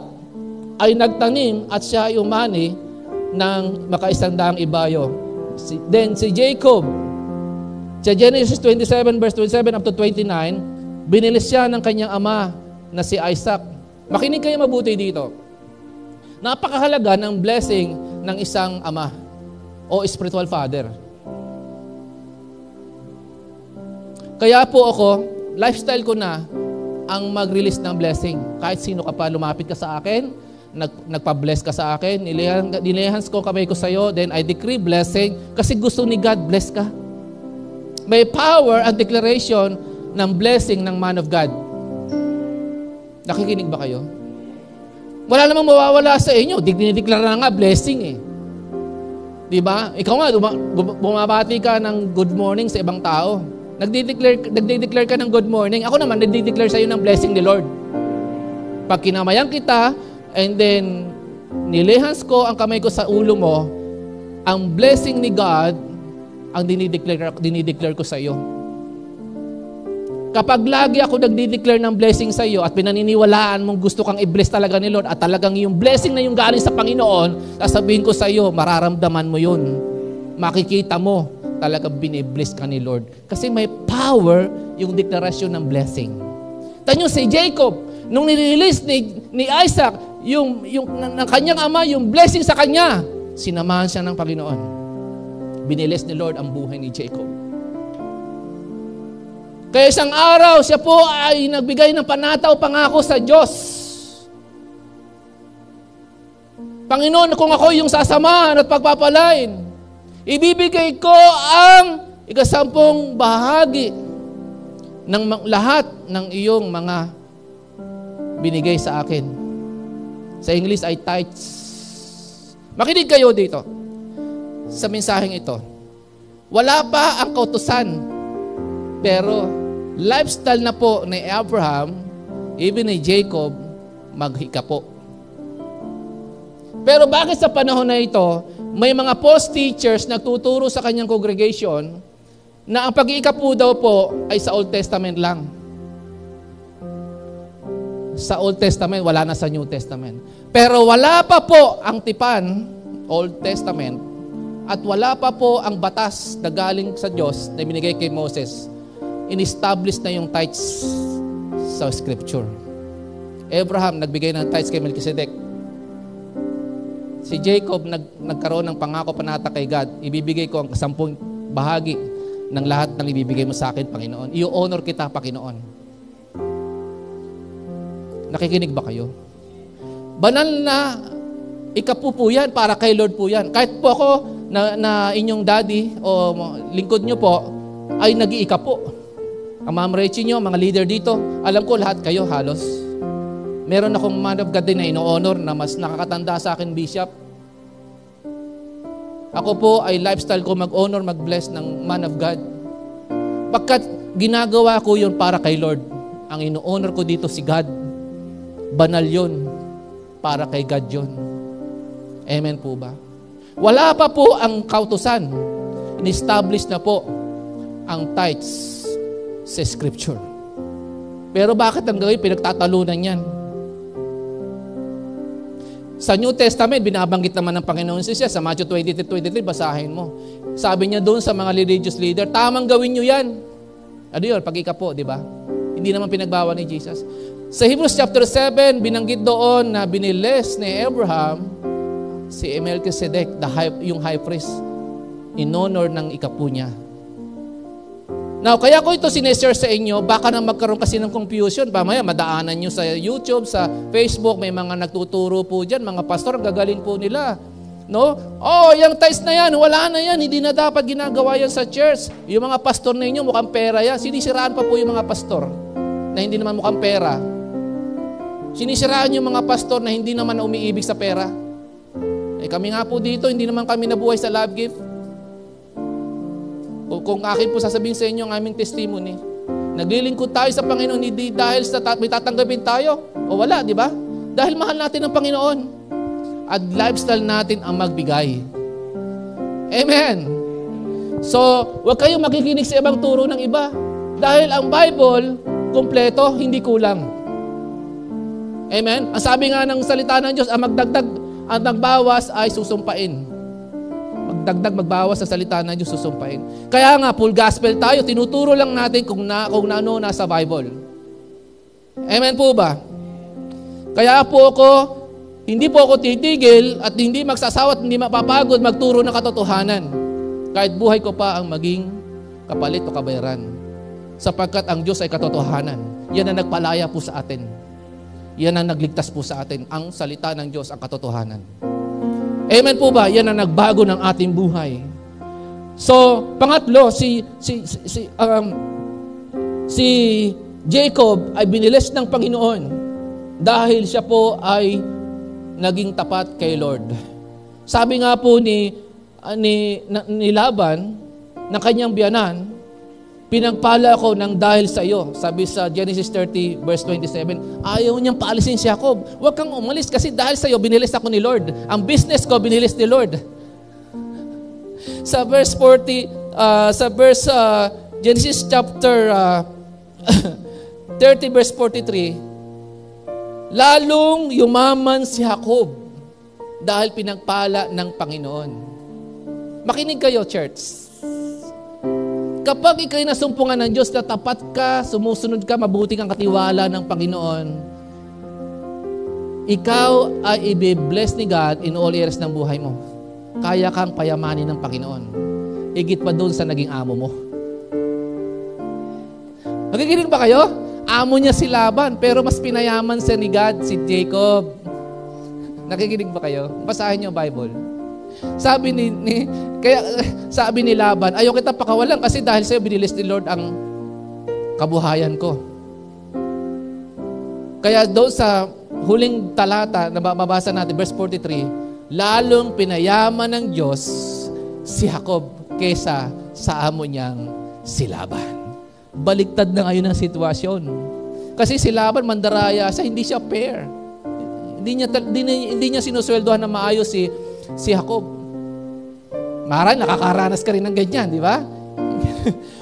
ay nagtanim at siya ay umani ng makaisangdaang ibayo. Then si Jacob, sa Genesis 27 verse 27 up to 29, binilis siya ng kanyang ama na si Isaac. Makinig kayo mabuti dito. Napakahalaga ng blessing ng isang ama o spiritual father. Kaya po ako, lifestyle ko na ang mag-release ng blessing. Kahit sino ka pa, lumapit ka sa akin, nagpa-bless ka sa akin, nilehans ko kamay ko sa iyo, then I decree blessing kasi gusto ni God bless ka. May power at declaration ng blessing ng man of God. Nakikinig ba kayo? Wala namang mawawala sa inyo. Dinideklara na nga blessing eh. Diba? Ikaw nga, bumabati ka ng good morning sa ibang tao. Nagde-declare ka ng good morning. Ako naman, nagde-declare sa iyo ng blessing ni Lord. Pag kinamayan kita, and then nilehans ko ang kamay ko sa ulo mo, ang blessing ni God, ang dinideclare ko sa iyo. Kapag lagi ako nagde-declare ng blessing sa iyo at pinaniniwalaan mong gusto kang i-bless talaga ni Lord at talagang yung blessing na yung galing sa Panginoon, sasabihin ko sa iyo, mararamdaman mo yun. Makikita mo, talagang binibless ka ni Lord. Kasi may power yung deklarasyon ng blessing. Tanyo si Jacob, nung nirelease ni Isaac, yung ng kanyang ama, yung blessing sa kanya, sinamahan siya ng Panginoon. Binilis ni Lord ang buhay ni Jacob. Kaya isang araw, siya po ay nagbigay ng panataw pangako sa Diyos. Panginoon, kung ako yung sasamahan at pagpapalain, ibibigay ko ang 10 bahagi ng lahat ng iyong mga binigay sa akin. Sa English ay tithes. Makinig kayo dito sa mensaheng ito. Wala pa ang kautusan. Pero lifestyle na po ni Abraham, even ni Jacob, maghikapo. Pero bakit sa panahon na ito, may mga false teachers nagtuturo sa kanyang congregation na ang pag-iikapo daw po ay sa Old Testament lang. Sa Old Testament, wala na sa New Testament. Pero wala pa po ang tipan, Old Testament, at wala pa po ang batas na galing sa Diyos na binigay kay Moses. In-establish na yung tithes sa Scripture. Abraham, nagbigay ng tithes kay Melchizedek. Si Jacob, nagkaroon ng pangako panata kay God. Ibibigay ko ang 10 bahagi ng lahat ng ibibigay mo sa akin, Panginoon. I-honor kita, Panginoon. Nakikinig ba kayo? Banal na ikapo po yan, para kay Lord po yan. Kahit po ako na inyong daddy o lingkod nyo po, ay nag-iikapo. Ang Ma'am Rachel nyo, mga leader dito, alam ko lahat kayo halos. Meron akong man of God din na ino-honor na mas nakakatanda sa akin, Bishop. Ako po ay lifestyle ko mag-honor, mag-bless ng man of God. Pagkat ginagawa ko yun para kay Lord. Ang ino-honor ko dito si God. Banal yun. Para kay God yun. Amen po ba? Wala pa po ang kautusan. In-establish na po ang tithes sa Scripture. Pero bakit ang gawin? Pinagtatalunan yan. Sa New Testament, binabanggit naman ng Panginoon siya sa Matthew 23, basahin mo. Sabi niya doon sa mga religious leader, tamang gawin nyo yan. Ano yun? Pag-ikapo, di ba? Hindi naman pinagbawal ni Jesus. Sa Hebrews chapter 7, binanggit doon na biniles ni Abraham si Melchizedek, yung high priest, in honor ng ikapo niya. Now, kaya ko ito sineshare sa inyo, baka na magkaroon kasi ng confusion. Pamaya, madaanan nyo sa YouTube, sa Facebook, may mga nagtuturo po dyan, mga pastor, gagaling po nila. No? Oh, yung tithes na yan, wala na yan, hindi na dapat ginagawa yan sa church. Yung mga pastor ninyo, mukhang pera yan. Sinisiraan pa po yung mga pastor na hindi naman mukhang pera. Sinisiraan yung mga pastor na hindi naman umiibig sa pera. Eh kami nga po dito, hindi naman kami nabuhay sa love gift. Kung akin po sasabihin sa inyo ang aming testimony, naglilingkod tayo sa Panginoon hindi dahil sa may tatanggapin tayo. O wala, di ba? Dahil mahal natin ang Panginoon. At lifestyle natin ang magbigay. Amen. So, huwag kayong makikinig sa ibang turo ng iba. Dahil ang Bible, kumpleto, hindi kulang. Amen? Ang sabi nga ng salita ng Diyos, ang magdagdag, ang nagbawas ay susumpain. Magdagdag, magbawas sa salita ng Diyos, susumpain. Kaya nga, full gospel tayo, tinuturo lang natin kung ano nasa Bible. Amen po ba? Kaya po hindi po ako titigil at hindi magsasawa at hindi mapapagod magturo ng katotohanan. Kahit buhay ko pa ang maging kapalit o kabayaran. Sapagkat ang Diyos ay katotohanan. Yan ang nagpalaya po sa atin. Yan ang nagligtas po sa atin. Ang salita ng Diyos, ang katotohanan. Amen po ba? Yan ang nagbago ng ating buhay. So, pangatlo, si Jacob ay binilis ng Panginoon dahil siya po ay naging tapat kay Lord. Sabi nga po ni Laban, ng kanyang biyanan, pinagpala ko ng dahil sa iyo. Sabi sa Genesis 30 verse 27, ayaw niyang paalisin si Jacob. Huwag kang umalis kasi dahil sa iyo binilis ako ni Lord. Ang business ko binilis ni Lord. Sa verse 40, Genesis chapter 30 verse 43, lalong yumaman si Jacob dahil pinagpala ng Panginoon. Makinig kayo, church. Kapag ikaw'y nasumpungan ng Diyos na tapat ka, sumusunod ka, mabuti kang katiwala ng Panginoon, ikaw ay i-bless ni God in all areas ng buhay mo. Kaya kang payamanin ng Panginoon. Higit pa doon sa naging amo mo. Nakikinig ba kayo? Amo niya si Laban, pero mas pinayaman siya ni God, si Jacob. Nakikinig ba kayo? Basahin niyo ang Bible. Sabi ni Laban, ayaw kita pakawalan kasi dahil sa'yo binilis ni Lord ang kabuhayan ko. Kaya doon sa huling talata na mababasa natin, verse 43, lalong pinayaman ng Diyos si Jacob kesa sa amo niyang si Laban. Baliktad na ngayon ang sitwasyon. Kasi si Laban, mandaraya siya, hindi siya fair. Hindi niya sinusweldohan na maayos si Jacob. Maran, nakakaranas ka rin ng ganyan, di ba?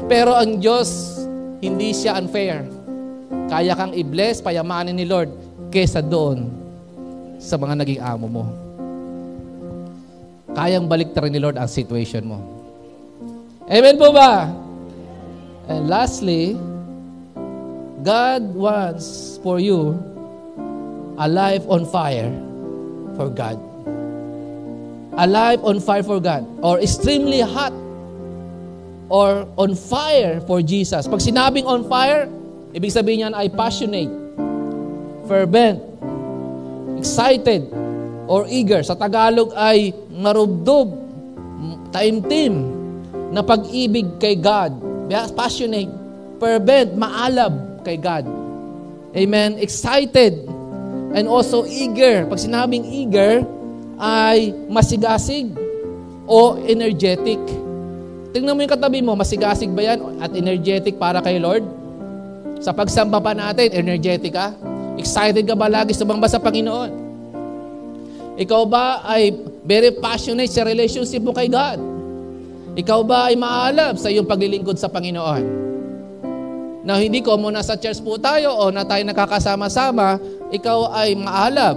Pero ang Diyos, hindi siya unfair. Kaya kang i-bless, payamanin ni Lord, kesa doon sa mga naging amo mo. Kayang baliktarin ni Lord ang situation mo. Amen po ba? And lastly, God wants for you a life on fire for God. A life on fire for God. Or extremely hot. Or on fire for Jesus. Pag sinabing on fire, ibig sabihin niyan ay passionate, fervent, excited, or eager. Sa Tagalog ay marubdob, taimtim, na pag-ibig kay God. Passionate, fervent, maalab kay God. Amen? Excited, and also eager. Pag sinabing eager, ay masigasig o energetic. Tingnan mo yung katabi mo, masigasig ba yan at energetic para kay Lord? Sa pagsamba pa natin, energetic ka? Excited ka ba lagi sumamba sa Panginoon? Ikaw ba ay very passionate sa relationship mo kay God? Ikaw ba ay maalab sa iyong paglilingkod sa Panginoon? Na hindi ko muna sa church po tayo o na tayo nakakasama-sama, ikaw ay maalab.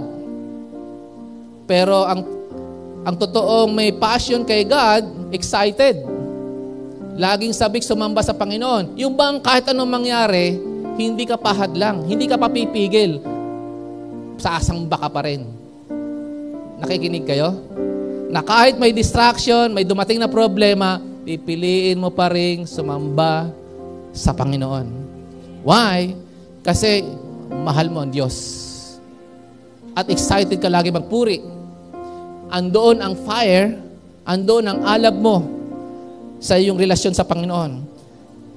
Pero ang totoong may passion kay God, excited. Laging sabik sumamba sa Panginoon. Yung bang kahit anong mangyari, hindi ka pahadlang, hindi ka papipigil, sasamba ka pa rin. Nakikinig kayo? Na kahit may distraction, may dumating na problema, pipiliin mo pa rin sumamba sa Panginoon. Why? Kasi mahal mo ang Diyos. At excited ka lagi magpuri. Andoon ang fire, andoon ang alab mo sa iyong relasyon sa Panginoon.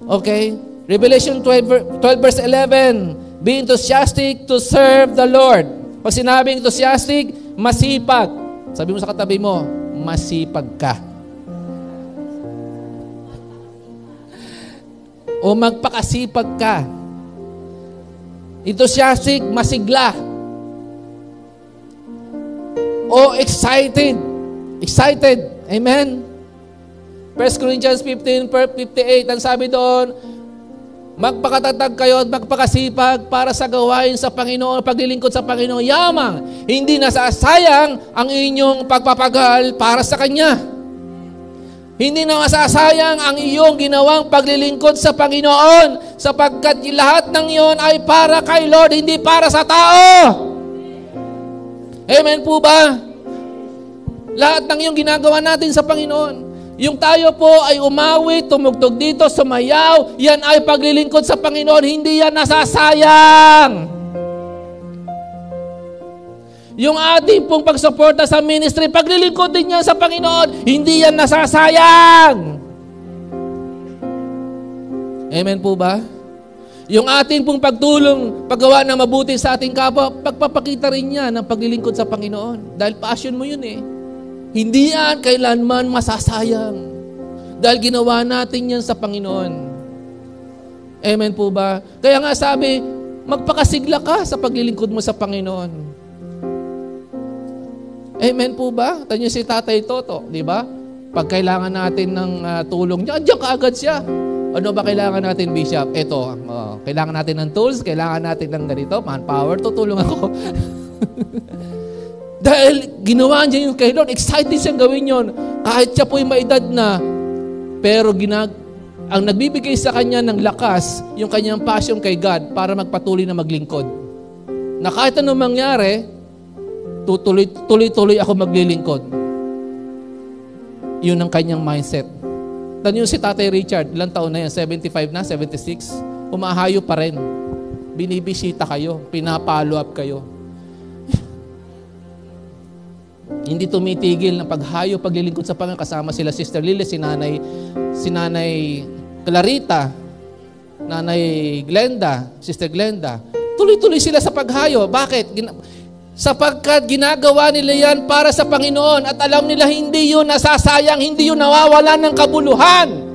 Okay? Revelation 12 verse 11, be enthusiastic to serve the Lord. Pag sinabing enthusiastic, masipag. Sabi mo sa katabi mo, masipag ka. O magpakasipag ka. Enthusiastic, masigla. O excited. Excited. Amen? 1 Corinthians 15:58, ang sabi doon, magpakatatag kayo at magpakasipag para sa gawain sa Panginoon, paglilingkod sa Panginoon, yamang, hindi nasasayang ang inyong pagpapagal para sa Kanya. Hindi na masasayang ang iyong ginawang paglilingkod sa Panginoon sapagkat lahat ng iyon ay para kay Lord, hindi para sa tao. Amen po ba? Lahat ng iyong ginagawa natin sa Panginoon. Yung tayo po ay umawi, tumugtog dito, sumayaw, yan ay paglilingkod sa Panginoon, hindi yan nasasayang. Yung ating pong pagsuporta sa ministry, paglilingkod din yan sa Panginoon, hindi yan nasasayang. Amen po ba? Yung ating pong pagtulong, paggawa ng mabuti sa ating kapwa, pagpapakita rin yan ng paglilingkod sa Panginoon. Dahil passion mo yun eh. Hindi yan kailanman masasayang. Dahil ginawa natin yan sa Panginoon. Amen po ba? Kaya nga sabi, magpakasigla ka sa paglilingkod mo sa Panginoon. Amen po ba? Tanyo si Tatay Toto, di ba? Pag kailangan natin ng tulong niya, andiyan ka agad siya. Ano ba kailangan natin, Bishop? Ito, kailangan natin ng tools, kailangan natin ng ganito, manpower, tutulong ako. Dahil ginawa niya yung kay Lord, excited siyang gawin yun. Kahit siya po'y maedad na, pero ang nagbibigay sa kanya ng lakas, yung kanyang passion kay God para magpatuloy na maglingkod. Na kahit anong mangyari, tuloy-tuloy ako maglilingkod. Yun ang kanyang mindset. Tanyo si Tatay Richard, ilang taon na yan? 75 na? 76? Umahayo pa rin. Binibisita kayo. Pinapalo up kayo. Hindi tumitigil ng paghayo, paglilingkod sa Panginoon. Kasama sila Sister Lily, si Nanay Clarita, Nanay Glenda, Sister Glenda. Tuloy-tuloy sila sa paghayo. Bakit? Sapagkat ginagawa nila yan para sa Panginoon at alam nila hindi yun nasasayang, hindi yun nawawala ng kabuluhan.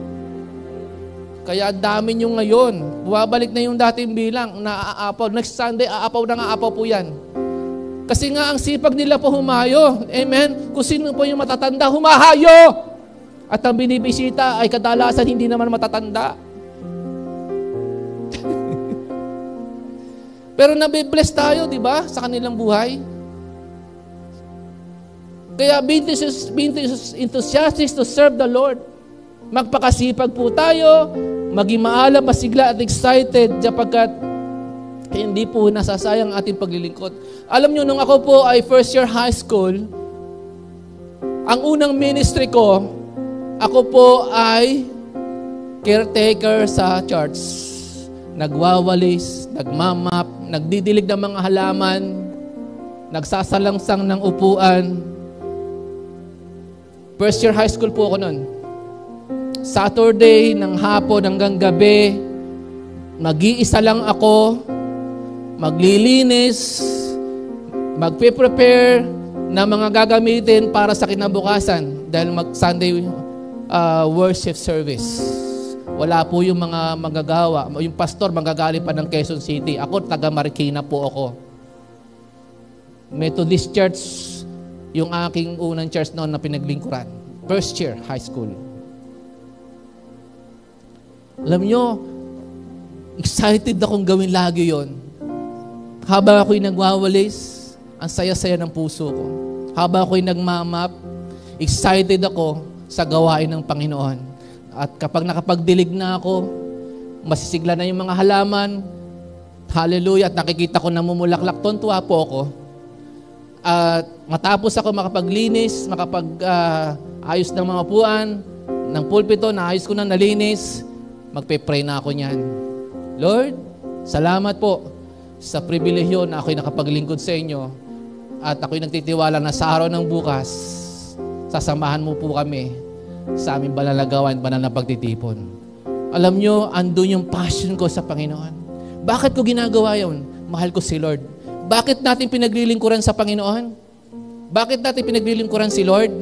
Kaya dami nyo ngayon. Bumabalik na yung dating bilang. Naaapaw. Next Sunday, aapaw na aapaw po yan. Kasi nga ang sipag nila po humayo. Amen? Kung sino po yung matatanda, humahayo. At ang binibisita ay kadalasan hindi naman matatanda. Pero nabibless tayo, di ba? Sa kanilang buhay. Kaya be enthusiastic to serve the Lord. Magpakasipag po tayo, maging maalam, masigla at excited sapagkat hindi po nasasayang ating paglilingkod. Alam nyo, nung ako po ay first year high school, ang unang ministry ko, ako po ay caretaker sa church. Nagwawalis, nagmamap, nagdidilig ng mga halaman, nagsasalangsang ng upuan. First year high school po ako nun. Saturday ng hapon hanggang gabi, mag-iisa lang ako, maglilinis, magpe-prepare na mga gagamitin para sa kinabukasan dahil Sunday worship service. Wala po yung mga magagawa. Yung pastor manggagaling pa ng Quezon City. Ako, taga Marikina po ako. Methodist Church, yung aking unang church noon na pinaglingkuran. First year, high school. Alam nyo, excited akong gawin lagi yon. Habang ako'y nagwawalis, ang saya-saya ng puso ko. Habang ako'y nagmamap, excited ako sa gawain ng Panginoon. At kapag nakapagdilig na ako, masisigla na yung mga halaman, hallelujah, at nakikita ko namumulaklak, tuntua po ako. At matapos ako makapaglinis, makapag-ayos ng mga upuan, ng pulpito, naayos ko na, nalinis, magpe-pray na ako niyan. Lord, salamat po sa pribilehyo na ako'y nakapaglingkod sa inyo at ako'y nagtitiwala na sa araw ng bukas, sasamahan mo po kami sa aming balalagawan, banal na pagtitipon. Alam nyo, andun yung passion ko sa Panginoon. Bakit ko ginagawa yun? Mahal ko si Lord. Bakit natin pinaglilingkuran sa Panginoon? Bakit natin pinaglilingkuran si Lord?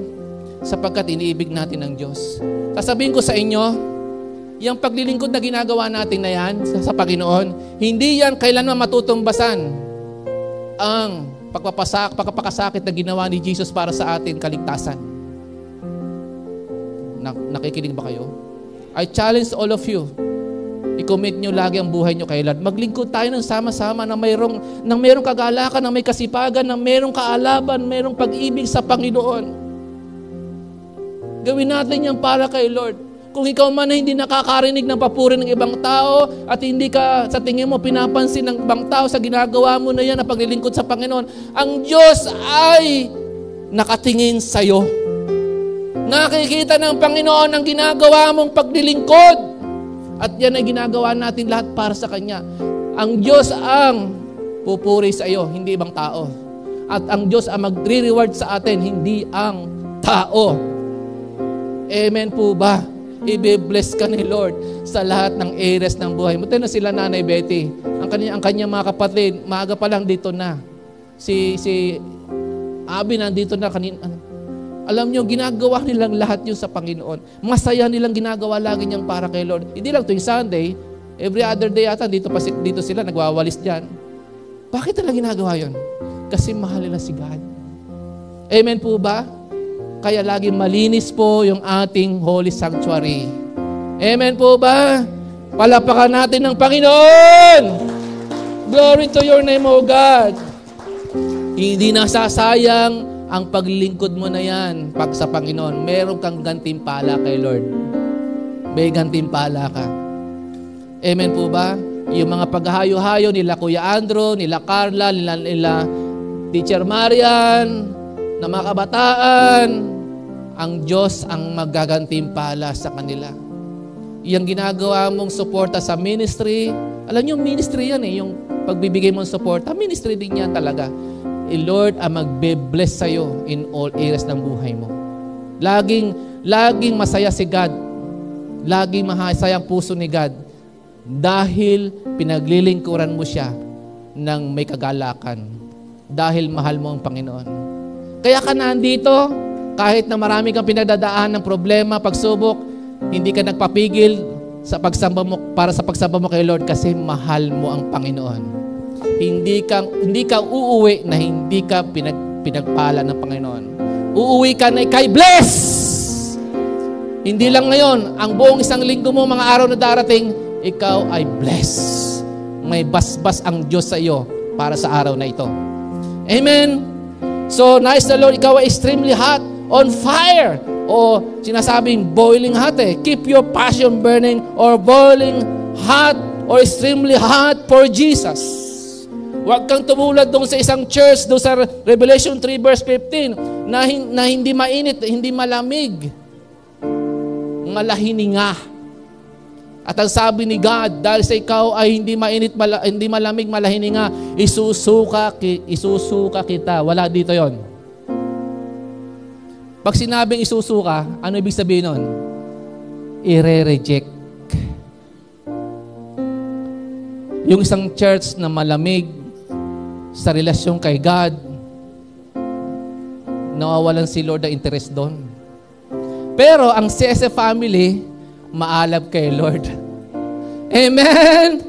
Sapagkat iniibig natin ang Diyos. Sasabihin ko sa inyo, yung paglilingkod na ginagawa natin na yan sa Panginoon, hindi yan kailanman matutumbasan ang pagpapakasakit na ginawa ni Jesus para sa atin, kaligtasan. Nakikinig ba kayo? I challenge all of you. I-commit nyo lagi ang buhay nyo kay Lord. Maglingkod tayo ng sama-sama na mayroong kagalakan, na may kasipagan, na mayroong kaalaban, mayroong pag-ibig sa Panginoon. Gawin natin yan para kay Lord. Kung ikaw man na hindi nakakarinig ng papuri ng ibang tao at hindi ka sa tingin mo pinapansin ng ibang tao sa ginagawa mo na yan na paglilingkod sa Panginoon, ang Diyos ay nakatingin sa iyo. Nakikita ng Panginoon ang ginagawa mong paglilingkod. At yan ay ginagawa natin lahat para sa Kanya. Ang Diyos ang pupuri sa iyo, hindi ibang tao. At ang Diyos ang magre-reward sa atin, hindi ang tao. Amen po ba? I-bless ka ni Lord sa lahat ng areas ng buhay mo. Tignan sila Nanay Betty. Ang kanya mga kapatid, maaga pa lang dito na. Si Abi nandito na kanina. Alam nyo, ginagawa nilang lahat yun sa Panginoon. Masaya nilang ginagawa lagi niyang para kay Lord. Hindi lang tuwing Sunday, every other day ata, dito sila, nagwawalis dyan. Bakit nila ginagawa yun? Kasi mahal nila si God. Amen po ba? Kaya lagi malinis po yung ating holy sanctuary. Amen po ba? Palapakan natin ng Panginoon! Glory to your name, O God! Hindi nasasayang ang paglilingkod mo na yan, pag sa Panginoon, meron kang gantimpala kay Lord. May gantimpala ka. Amen po ba? Yung mga paghahayo-hayo nila Kuya Andrew, nila Carla, nila Teacher Marian, na mga kabataan, ang Diyos ang magagantimpala sa kanila. Yung ginagawa mong suporta sa ministry, alam nyo, ministry yan yung pagbibigay mong suporta, ministry din yan talaga. Lord ang magbe-bless sa'yo in all areas ng buhay mo. Laging masaya si God. Laging masaya ang puso ni God. Dahil pinaglilingkuran mo siya ng may kagalakan. dahil mahal mo ang Panginoon. Kaya ka nandito, kahit na marami kang pinagdadaan ng problema, pagsubok, hindi ka nagpapigil sa pagsamba mo, para sa pagsamba mo kay Lord kasi mahal mo ang Panginoon. Hindi ka uuwi na hindi ka pinagpala ng Panginoon. Uuwi ka na ikay bless! Hindi lang ngayon, ang buong isang linggo mo, mga araw na darating, ikaw ay bless. May basbas ang Diyos sa iyo para sa araw na ito. Amen? So, nice the Lord, ikaw ay extremely hot, on fire, o sinasabing boiling hot eh. Keep your passion burning or boiling hot or extremely hot for Jesus. Huwag kang tumulad doon sa isang church, doon sa Revelation 3 verse 15, na hindi mainit, hindi malamig. Malahininga. At ang sabi ni God, dahil sa ikaw ay hindi mainit, hindi malamig, malahininga, isusuka kita. Wala dito yon. Pag sinabing isusuka, ano ibig sabihin nun? I-reject. Yung isang church na malamig sa relasyon kay God, nawawalan si Lord ng interest doon. Pero ang CSF family, maalab kay Lord. Amen?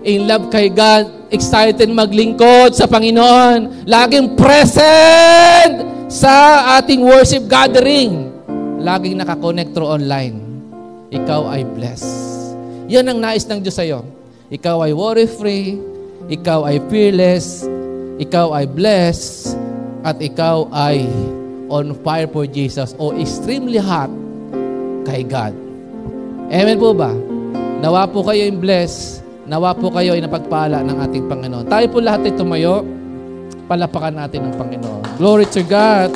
In love kay God, excited maglingkod sa Panginoon, laging present sa ating worship gathering, laging nakakonect through online. Ikaw ay blessed. Yan ang nais ng Diyos sa iyo. Ikaw ay worry-free, ikaw ay fearless, ikaw ay blessed, at ikaw ay on fire for Jesus o extremely hot kay God. Amen po ba? Nawa po kayo yung blessed, nawa po kayo ay napagpala ng ating Panginoon. Tayo po lahat ay tumayo, palapakan natin ng Panginoon. Glory to God.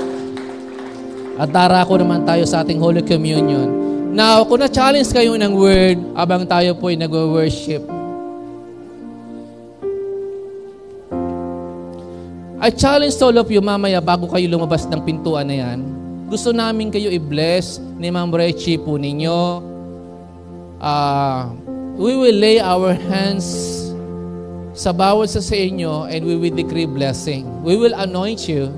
At darako naman tayo sa ating Holy Communion. Now, kung na-challenge kayo ng word, abang tayo po ay nag-worship, I challenge all of you mamaya bago kayo lumabas ng pintuan na yan. Gusto namin kayo i-bless ni Ma'am Rechi po ninyo. We will lay our hands sa bawat sa inyo and we will decree blessing. We will anoint you